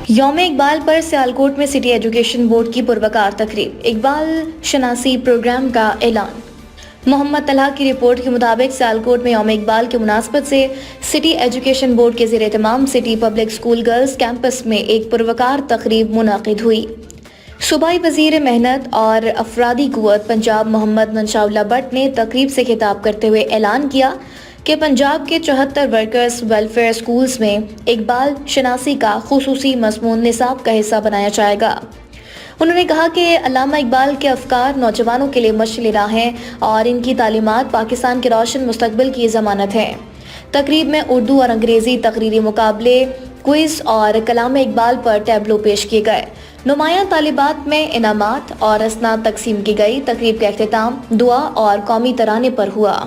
یوم اقبال پر سیالکوٹ میں city education board کی پروقار تقریب، اقبال شناسی پروگرام کا اعلان۔ محمد طلحہ کی رپورٹ کے مطابق سیالکوٹ میں یوم اقبال کی مناسبت سے سٹی ایجوکیشن بورڈ کے زیر اہتمام city public school girls campus میں ایک پروقار تقریب منعقد ہوئی۔ صوبائی وزیر محنت اور افرادی قوت پنجاب محمد منشاء اللہ بٹ نے تقریب سے خطاب کرتے ہوئے اعلان کیا کہ پنجاب کے 74 ورکرز ویلفیئر اسکولز میں اقبال شناسی کا خصوصی مضمون نصاب کا حصہ بنایا جائے گا۔ انہوں نے کہا کہ علامہ اقبال کے افکار نوجوانوں کے لیے مشعل راہ ہیں اور ان کی تعلیمات پاکستان کے روشن مستقبل کی ضمانت ہے۔ تقریب میں اردو اور انگریزی تقریری مقابلے، کوئز اور کلام اقبال پر ٹیبلو پیش کیے گئے۔ نمایاں طالبات میں انعامات اور اسناد تقسیم کی گئی۔ تقریب کا اختتام دعا اور قومی ترانے پر ہوا۔